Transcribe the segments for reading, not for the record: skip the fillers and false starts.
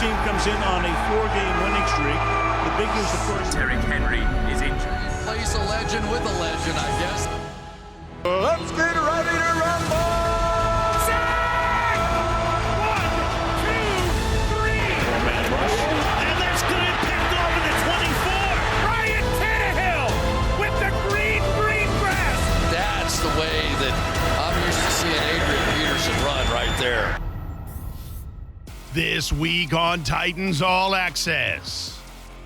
team comes in on a 4-game winning streak. The big news, of course, Derrick Henry is injured. Place a legend with a legend, I guess. Let's get ready to rumble! Sack! 1, 2, 3. man rush. And that's going to picked off in the 24. Ryan Tannehill with the green grass. That's the way that I'm used to seeing Adrian Peterson run right there. This week on Titans All Access.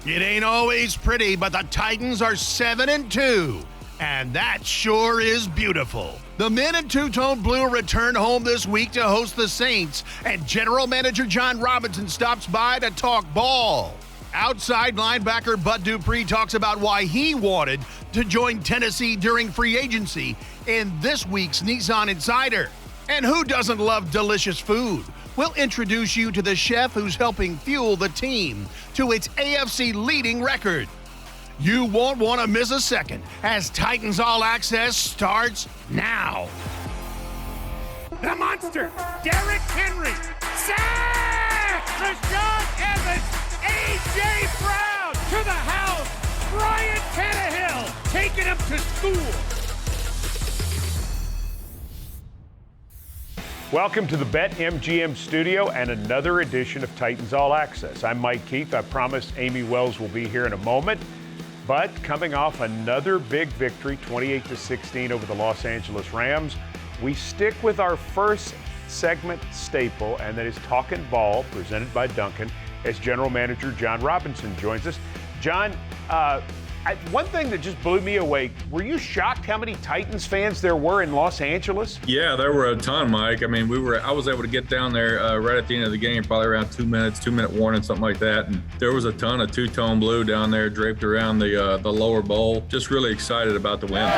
It ain't always pretty, but the Titans are 7-2, and that sure is beautiful. The men in two-tone blue return home this week to host the Saints, and General Manager John Robinson stops by to talk ball. Outside linebacker Bud Dupree talks about why he wanted to join Tennessee during free agency in this week's Nissan Insider. And who doesn't love delicious food? We'll introduce you to the chef who's helping fuel the team to its AFC leading record. You won't want to miss a second as Titans All Access starts now. The monster, Derrick Henry. Sack! Rashawn Evans. A.J. Brown to the house. Ryan Tannehill taking him to school. Welcome to the BetMGM studio and another edition of Titans All Access. I'm Mike Keith. I promised Amie Wells will be here in a moment. But coming off another big victory, 28-16 over the Los Angeles Rams, we stick with our first segment staple, and that is Talkin' Ball, presented by Duncan, as General Manager John Robinson joins us. John, one thing that just blew me away, were you shocked how many Titans fans there were in Los Angeles? Yeah, there were a ton, Mike. I mean, I was able to get down there right at the end of the game, probably around 2 minutes, 2-minute warning, something like that. And there was a ton of two-tone blue down there draped around the lower bowl. Just really excited about the win.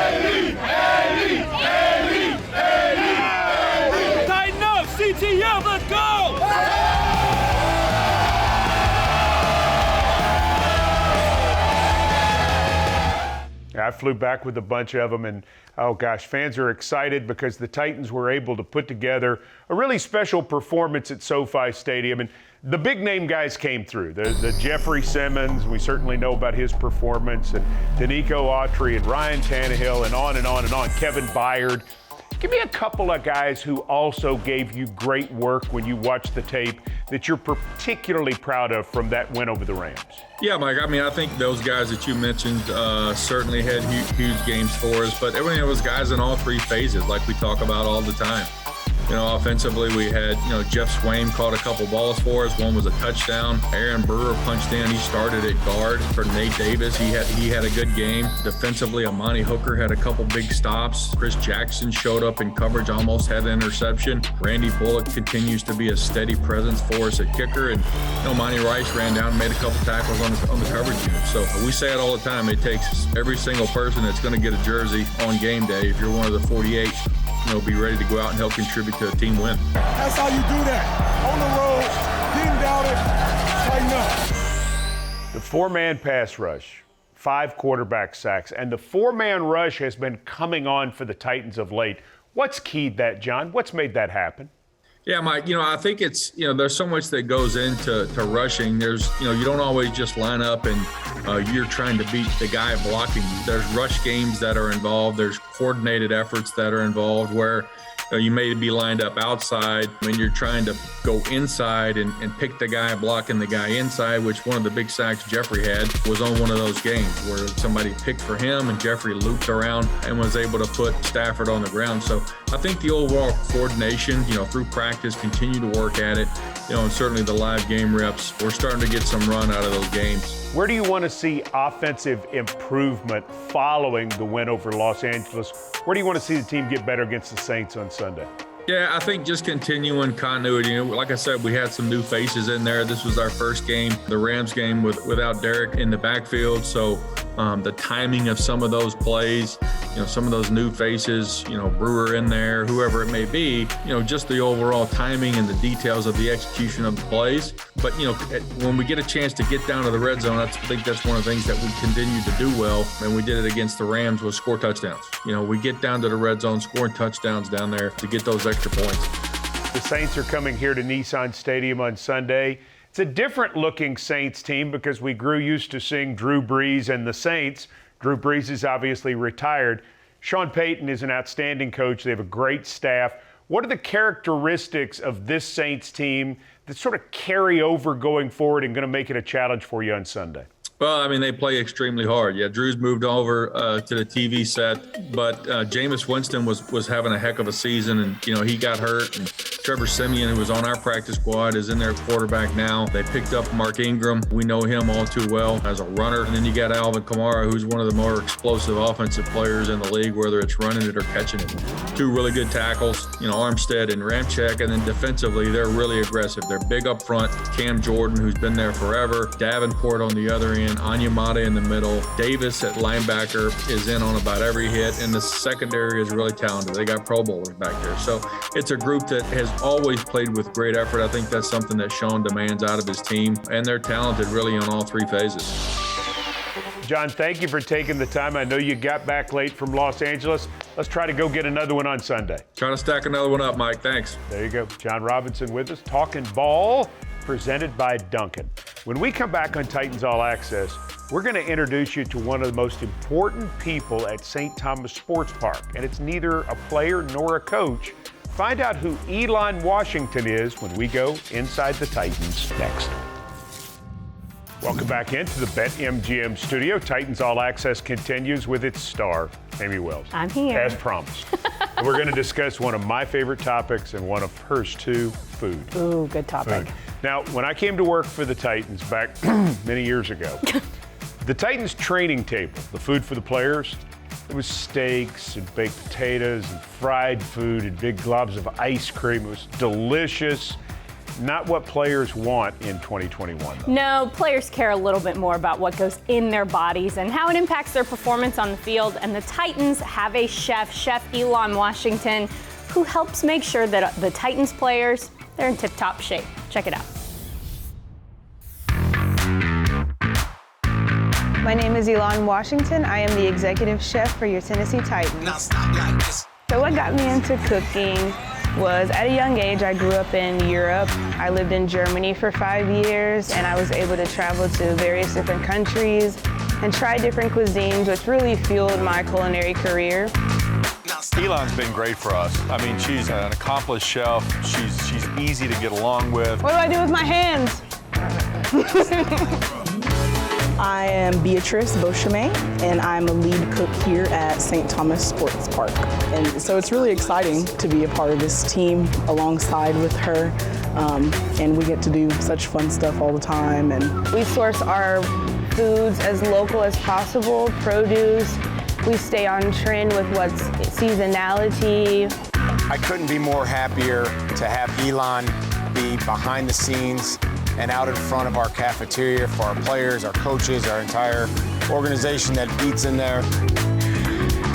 Tighten up, CTF, let's go! I flew back with a bunch of them, and oh gosh, fans are excited because the Titans were able to put together a really special performance at SoFi Stadium, and the big name guys came through. The Jeffrey Simmons, we certainly know about his performance, and Danico Autry and Ryan Tannehill, and on and on and on. Kevin Byard. Give me a couple of guys who also gave you great work when you watched the tape that you're particularly proud of from that win over the Rams. Yeah, Mike, I mean, I think those guys that you mentioned certainly had huge games for us, but it was guys in all three phases like we talk about all the time. You know, offensively, we had, Jeff Swaim caught a couple balls for us. One was a touchdown. Aaron Brewer punched in. He started at guard for Nate Davis. He had a good game. Defensively, Amani Hooker had a couple big stops. Chris Jackson showed up in coverage, almost had an interception. Randy Bullock continues to be a steady presence for us at kicker. And, Monty Rice ran down and made a couple tackles on the coverage unit. So we say it all the time. It takes every single person that's going to get a jersey on game day, if you're one of the 48, be ready to go out and help contribute to a team win. That's how you do that. On the road, didn't doubt it, tighten up. The four-man pass rush, 5 quarterback sacks, and the four-man rush has been coming on for the Titans of late. What's keyed that, John? What's made that happen? Yeah, Mike, I think it's, there's so much that goes into rushing. There's, you don't always just line up and you're trying to beat the guy blocking you. There's rush games that are involved. There's coordinated efforts that are involved where you may be lined up outside when you're trying to go inside and pick the guy blocking the guy inside, which one of the big sacks Jeffrey had was on one of those games where somebody picked for him and Jeffrey looped around and was able to put Stafford on the ground. So I think the overall coordination, through practice, continue to work at it, and certainly the live game reps, we're starting to get some run out of those games. Where do you want to see offensive improvement following the win over Los Angeles? Where do you want to see the team get better against the Saints on Sunday? Yeah, I think just continuing continuity. Like I said, we had some new faces in there. This was our first game, the Rams game, without Derrick in the backfield. So the timing of some of those plays, some of those new faces, Brewer in there, whoever it may be, just the overall timing and the details of the execution of the plays. But, when we get a chance to get down to the red zone, I think that's one of the things that we continue to do well. And we did it against the Rams, was score touchdowns. We get down to the red zone, scoring touchdowns down there to get those extra points. The Saints are coming here to Nissan Stadium on Sunday. It's a different looking Saints team because we grew used to seeing Drew Brees and the Saints. Drew Brees is obviously retired. Sean Payton is an outstanding coach. They have a great staff. What are the characteristics of this Saints team that sort of carry over going forward and going to make it a challenge for you on Sunday? Well, I mean, they play extremely hard. Yeah, Drew's moved over to the TV set, but Jameis Winston was having a heck of a season, and, you know, he got hurt. And Trevor Siemian, who was on our practice squad, is in their quarterback now. They picked up Mark Ingram. We know him all too well as a runner. And then you got Alvin Kamara, who's one of the more explosive offensive players in the league, whether it's running it or catching it. Two really good tackles, you know, Armstead and Ramczyk. And then defensively, they're really aggressive. They're big up front. Cam Jordan, who's been there forever. Davenport on the other end. Anyamata in the middle. Davis at linebacker is in on about every hit, and the secondary is really talented. They got Pro Bowlers back there. So it's a group that has always played with great effort. I think that's something that Sean demands out of his team, and they're talented really on all three phases. John, thank you for taking the time. I know you got back late from Los Angeles. Let's try to go get another one on Sunday. Trying to stack another one up, Mike. Thanks. There you go. John Robinson with us, talking ball, presented by Dunkin'. When we come back on Titans All Access, we're going to introduce you to one of the most important people at St. Thomas Sports Park, and it's neither a player nor a coach. Find out who Elon Washington is when we go inside the Titans next. Welcome back into the BetMGM studio. Titans All Access continues with its star, Amie Wells. I'm here. As promised. We're going to discuss one of my favorite topics and one of hers too, food. Ooh, good topic. Food. Now, when I came to work for the Titans back many years ago, the Titans training table, the food for the players, it was steaks and baked potatoes and fried food and big globs of ice cream. It was delicious. Not what players want in 2021, though. No, players care a little bit more about what goes in their bodies and how it impacts their performance on the field. And the Titans have a chef, Chef Elon Washington, who helps make sure that the Titans players, they're in tip-top shape. Check it out. My name is Elon Washington. I am the executive chef for your Tennessee Titans. So what got me into cooking was at a young age, I grew up in Europe. I lived in Germany for 5 years, and I was able to travel to various different countries and try different cuisines, which really fueled my culinary career. Elon's been great for us. I mean, she's an accomplished chef. She's easy to get along with. What do I do with my hands? I am Beatrice Beauchame, and I'm a lead cook here at St. Thomas Sports Park. And so it's really exciting to be a part of this team alongside with her. And we get to do such fun stuff all the time. And we source our foods as local as possible, produce. We stay on trend with what's seasonality. I couldn't be more happier to have Elon be behind the scenes and out in front of our cafeteria for our players, our coaches, our entire organization that eats in there.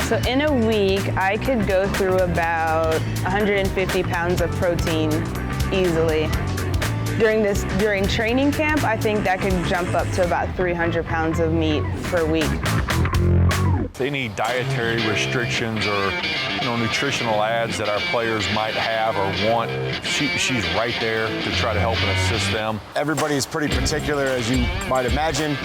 So in a week, I could go through about 150 pounds of protein easily. During training camp, I think that could jump up to about 300 pounds of meat per week. Any dietary restrictions or nutritional ads that our players might have or want, she's right there to try to help and assist them. Everybody is pretty particular, as you might imagine,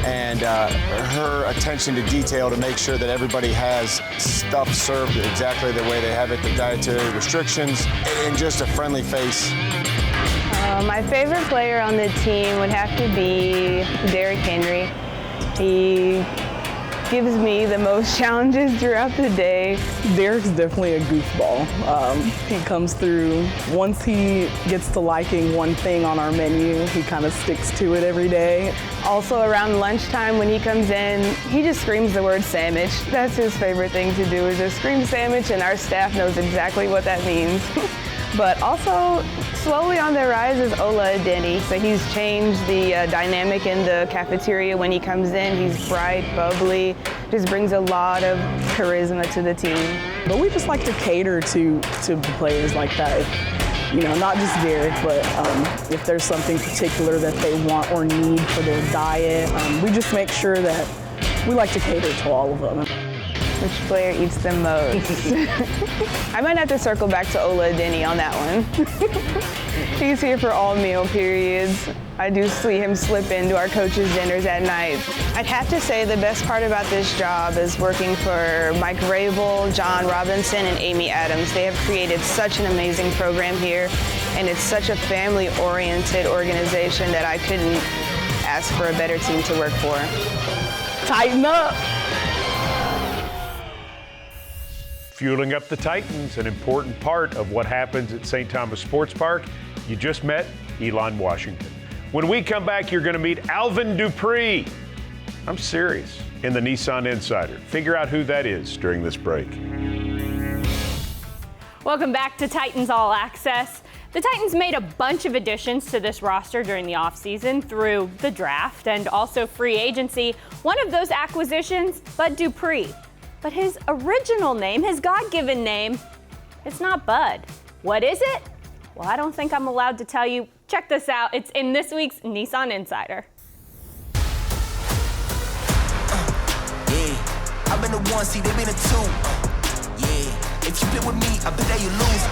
and her attention to detail to make sure that everybody has stuff served exactly the way they have it, the dietary restrictions, and just a friendly face. My favorite player on the team would have to be Derrick Henry. He gives me the most challenges throughout the day. Derek's definitely a goofball. He comes through. Once he gets to liking one thing on our menu, he kind of sticks to it every day. Also around lunchtime when he comes in, he just screams the word sandwich. That's his favorite thing to do, is just scream sandwich, and our staff knows exactly what that means. But also, slowly on the rise is Ola Adeni. So he's changed the dynamic in the cafeteria when he comes in. He's bright, bubbly, just brings a lot of charisma to the team. But we just like to cater to players like that. Not just Derek, but if there's something particular that they want or need for their diet, we just make sure that we like to cater to all of them. Which player eats the most? I might have to circle back to Ola Adeni on that one. He's here for all meal periods. I do see him slip into our coaches' dinners at night. I'd have to say the best part about this job is working for Mike Rabel, John Robinson, and Amy Adams. They have created such an amazing program here, and it's such a family-oriented organization that I couldn't ask for a better team to work for. Tighten up. Fueling up the Titans, an important part of what happens at St. Thomas Sports Park. You just met Elon Washington. When we come back, you're going to meet Alvin Dupree. I'm serious. In the Nissan Insider. Figure out who that is during this break. Welcome back to Titans All Access. The Titans made a bunch of additions to this roster during the offseason through the draft and also free agency. One of those acquisitions, Bud Dupree. But his original name, his God-given name, it's not Bud. What is it? Well, I don't think I'm allowed to tell you. Check this out. It's in this week's Nissan Insider. Yeah, I've been the one, see, they've been the two. Yeah, if you been with me, I bet that you lose.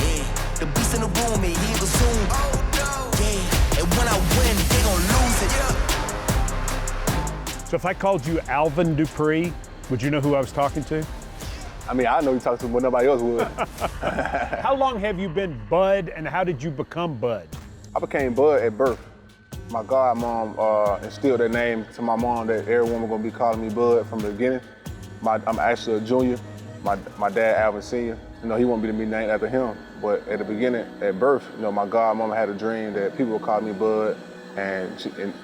Yeah, the beast in the room, and he will soon. Yeah, and when I win, they gon' lose it. So if I called you Alvin Dupree, would you know who I was talking to? I mean, I know you talk to him, but nobody else would. How long have you been Bud, and how did you become Bud? I became Bud at birth. My godmom instilled that name to my mom that everyone was gonna be calling me Bud from the beginning. I'm actually a junior. My dad, Alvin Sr., he wanted me to be named after him. But at the beginning, at birth, my godmom had a dream that people would call me Bud, and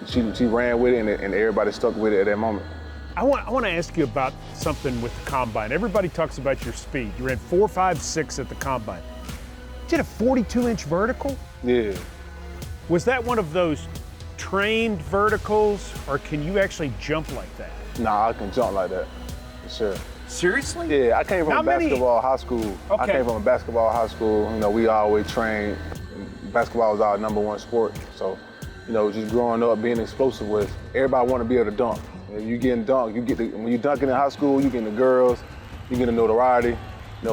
she ran with it, and everybody stuck with it at that moment. I want to ask you about something with the combine. Everybody talks about your speed. You ran 4.56 at the combine. You did a 42-inch vertical? Yeah. Was that one of those trained verticals, or can you actually jump like that? Nah, I can jump like that, for sure. Seriously? Yeah, I came from basketball high school. Okay. I came from a basketball high school. We always trained. Basketball was our #1 sport. So, just growing up, being explosive was, everybody want to be able to dunk. You getting dunked, when you dunking in high school, you getting the girls, you getting the notoriety.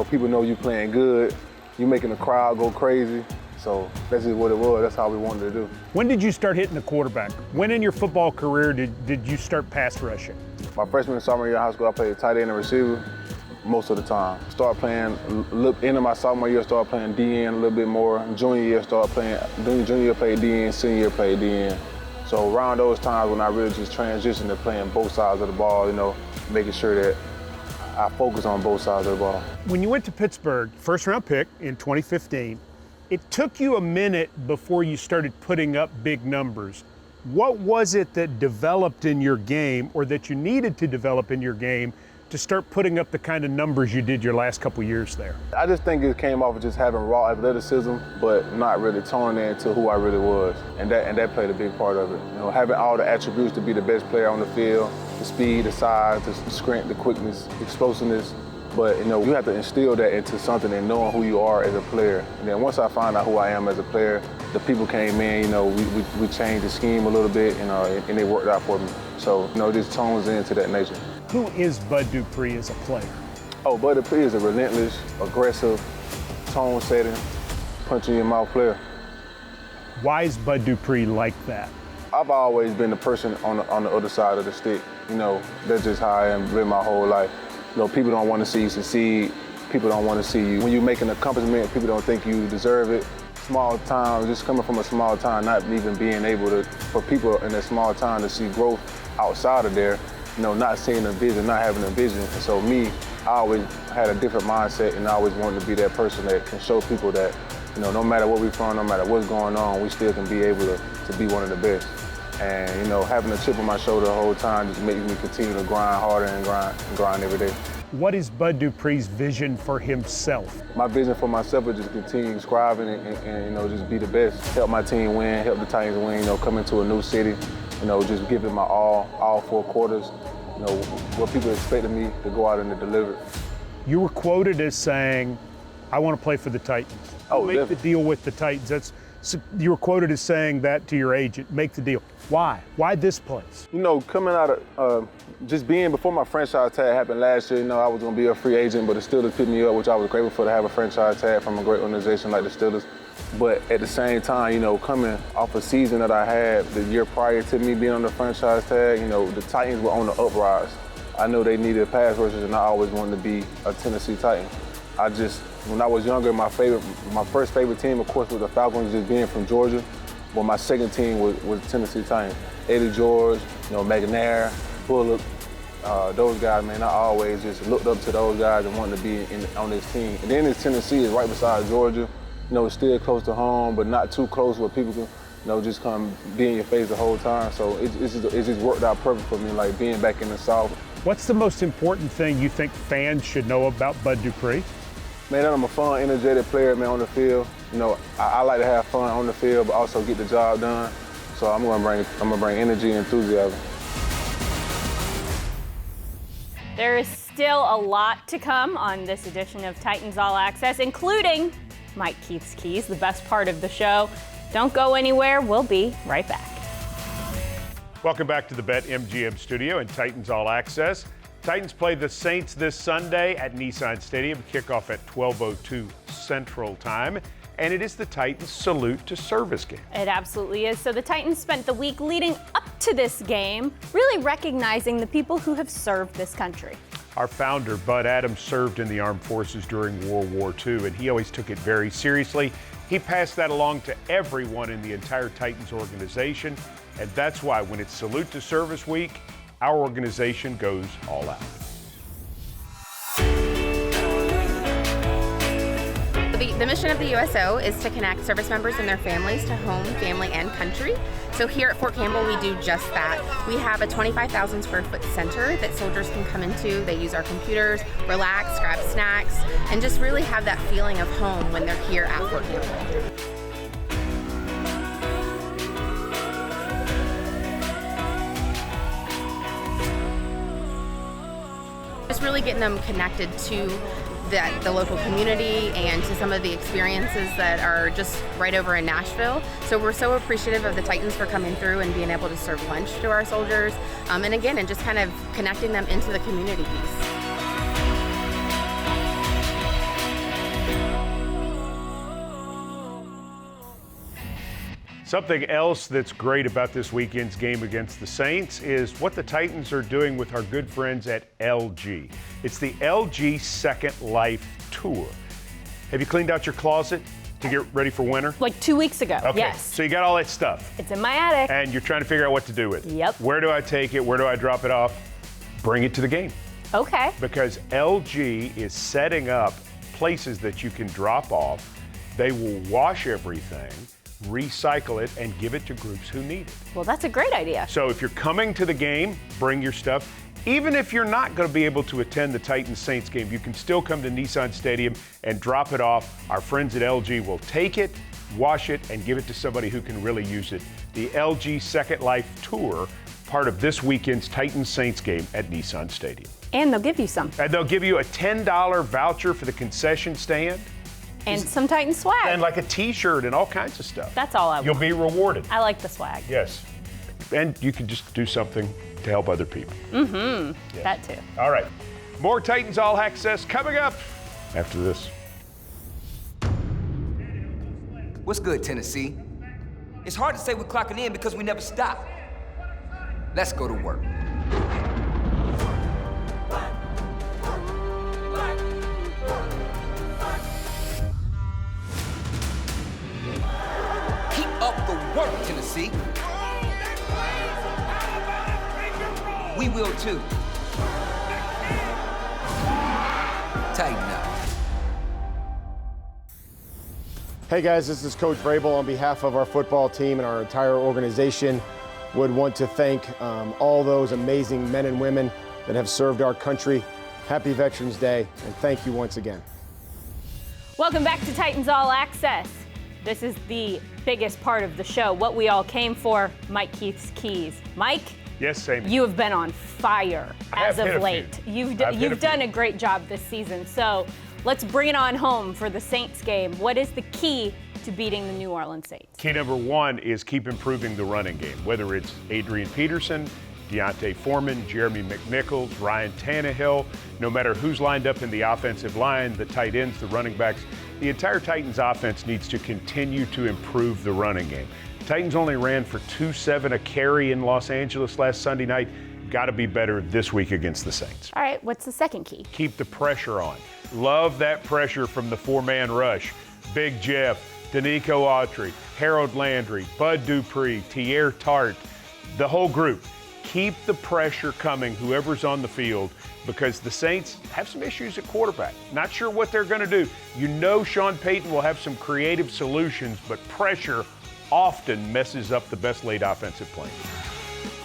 People know you playing good. You making the crowd go crazy. So that's just what it was. That's how we wanted to do. When did you start hitting the quarterback? When in your football career did you start pass rushing? My freshman and sophomore year in high school, I played tight end and receiver most of the time. Started playing, end of my sophomore year, started playing DN a little bit more. Junior year, junior year played DN, senior year played DN. So around those times when I really just transitioned to playing both sides of the ball, making sure that I focus on both sides of the ball. When you went to Pittsburgh, first round pick in 2015, it took you a minute before you started putting up big numbers. What was it that developed in your game, or that you needed to develop in your game, to start putting up the kind of numbers you did your last couple years there? I just think it came off of just having raw athleticism, but not really toning into who I really was. And that played a big part of it. Having all the attributes to be the best player on the field, the speed, the size, the strength, the quickness, explosiveness. But, you have to instill that into something and knowing who you are as a player. And then once I found out who I am as a player, the people came in, we changed the scheme a little bit, and it worked out for me. So, it just tones into that nature. Who is Bud Dupree as a player? Oh, Bud Dupree is a relentless, aggressive, tone-setting, punch-in-your-mouth player. Why is Bud Dupree like that? I've always been the person on the other side of the stick. That's just how I am living my whole life. People don't want to see you succeed. People don't want to see you. When you make an accomplishment, people don't think you deserve it. Small town, just coming from a small town, not even being able for people in that small town to see growth outside of there, not seeing a vision, not having a vision. And so me, I always had a different mindset, and I always wanted to be that person that can show people that, no matter where we're from, no matter what's going on, we still can be able to be one of the best. And, having a chip on my shoulder the whole time just makes me continue to grind harder and grind every day. What is Bud Dupree's vision for himself? My vision for myself is just continue striving and just be the best. Help my team win, help the Titans win, come into a new city, just give it my all 4 quarters, what people expected me to go out and to deliver. You were quoted as saying, I want to play for the Titans. Make the deal with the Titans. You were quoted as saying that to your agent, make the deal. Why? Why this place? Coming out of just being, before my franchise tag happened last year, I was going to be a free agent, but the Steelers picked me up, which I was grateful for, to have a franchise tag from a great organization like the Steelers. But at the same time, you know, coming off a season that I had the year prior to me being on the franchise tag, you know, the Titans were on the uprise. I know they needed pass rushers, and I always wanted to be a Tennessee Titan. When I was younger, my first favorite team, of course, was the Falcons, just being from Georgia. But my second team was Tennessee Titans. Eddie George, you know, McNair, Bullock, those guys, man, I always just looked up to those guys and wanted to be on this team. And then Tennessee is right beside Georgia. You know, it's still close to home, but not too close where people can, you know, just come be in your face the whole time. So it just worked out perfect for me, like being back in the South. What's the most important thing you think fans should know about Bud Dupree? Man, I'm a fun, energetic player, man, on the field. You know, I like to have fun on the field, but also get the job done. So I'm gonna bring energy and enthusiasm. There is still a lot to come on this edition of Titans All Access, including Mike Keith's Keys, the best part of the show. Don't go anywhere. We'll be right back. Welcome back to the BetMGM studio and Titans All Access. Titans play the Saints this Sunday at Nissan Stadium. Kickoff at 12:02 Central Time. And it is the Titans' salute to service game. It absolutely is. So the Titans spent the week leading up to this game really recognizing the people who have served this country. Our founder, Bud Adams, served in the armed forces during World War II, and he always took it very seriously. He passed that along to everyone in the entire Titans organization, and that's why when it's Salute to Service Week, our organization goes all out. The mission of the USO is to connect service members and their families to home, family, and country. So here at Fort Campbell, we do just that. We have a 25,000 square foot center that soldiers can come into. They use our computers, relax, grab snacks, and just really have that feeling of home when they're here at Fort Campbell. Just really getting them connected to the local community and to some of the experiences that are just right over in Nashville. So we're so appreciative of the Titans for coming through and being able to serve lunch to our soldiers. And again, and just kind of connecting them into the community piece. Something else that's great about this weekend's game against the Saints is what the Titans are doing with our good friends at LG. It's the LG Second Life Tour. Have you cleaned out your closet to get ready for winter? Like 2 weeks ago, Okay. yes. So you got all that stuff. It's in my attic. And you're trying to figure out what to do with it. Yep. Where do I take it? Where do I drop it off? Bring it to the game. Okay. Because LG is setting up places that you can drop off. They will wash everything, recycle it, and give it to groups who need it. Well, that's a great idea. So if you're coming to the game, bring your stuff. Even if you're not going to be able to attend the Titans-Saints game, you can still come to Nissan Stadium and drop it off. Our friends at LG will take it, wash it, and give it to somebody who can really use it. The LG Second Life Tour, part of this weekend's Titans-Saints game at Nissan Stadium. And they'll give you some. And they'll give you a $10 voucher for the concession stand. And some Titan swag. And like a t-shirt and all kinds of stuff. That's all I want. You'll be rewarded. I like the swag. Yes. And you can just do something to help other people. Mm-hmm. Yes. That too. All right. More Titans All Access coming up after this. What's good, Tennessee? It's hard to say we're clocking in because we never stop. Let's go to work. Keep up the work, Tennessee. We will too. Tighten up. Hey guys, this is Coach Vrabel on behalf of our football team and our entire organization. Would want to thank all those amazing men and women that have served our country. Happy Veterans Day, and thank you once again. Welcome back to Titans All Access. This is the biggest part of the show, what we all came for, Mike Keith's Keys. Mike? Yes, Amy. You have been on fire as of late. You've done a great job this season. So let's bring it on home for the Saints game. What is the key to beating the New Orleans Saints? Key number one is keep improving the running game, whether it's Adrian Peterson, Deontay Foreman, Jeremy McNichols, Ryan Tannehill. No matter who's lined up in the offensive line, the tight ends, the running backs, the entire Titans offense needs to continue to improve the running game. Titans only ran for 2.7 a carry in Los Angeles last Sunday night. Got to be better this week against the Saints. All right, what's the second key? Keep the pressure on. Love that pressure from the four-man rush. Big Jeff, Danico Autry, Harold Landry, Bud Dupree, Tierre Tart, the whole group. Keep the pressure coming, whoever's on the field, because the Saints have some issues at quarterback. Not sure what they're going to do. You know Sean Payton will have some creative solutions, but pressure often messes up the best laid offensive plans.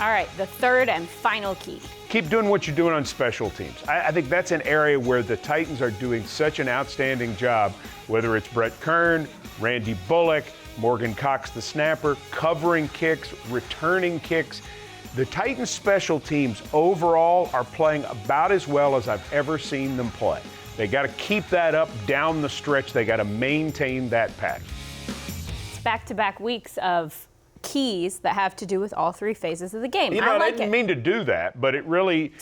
All right, the third and final key. Keep doing what you're doing on special teams. I think that's an area where the Titans are doing such an outstanding job, whether it's Brett Kern, Randy Bullock, Morgan Cox the snapper, covering kicks, returning kicks. The Titans special teams overall are playing about as well as I've ever seen them play. They got to keep that up down the stretch. They got to maintain that pattern. It's back-to-back weeks of keys that have to do with all three phases of the game. You know, I didn't mean to do that, but it really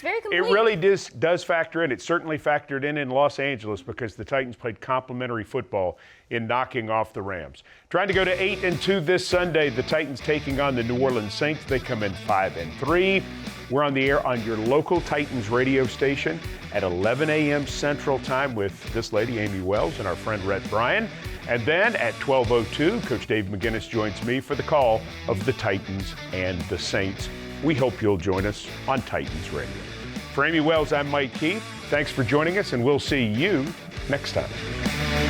does factor in. It certainly factored in Los Angeles because the Titans played complimentary football in knocking off the Rams. Trying to go to 8-2 this Sunday. The Titans taking on the New Orleans Saints. They come in 5-3. We're on the air on your local Titans radio station at 11 a.m. Central Time with this lady, Amie Wells, and our friend Rhett Bryan. And then at 12:02, Coach Dave McGinnis joins me for the call of the Titans and the Saints. We hope you'll join us on Titans Radio. For Amie Wells, I'm Mike Keith. Thanks for joining us, and we'll see you next time.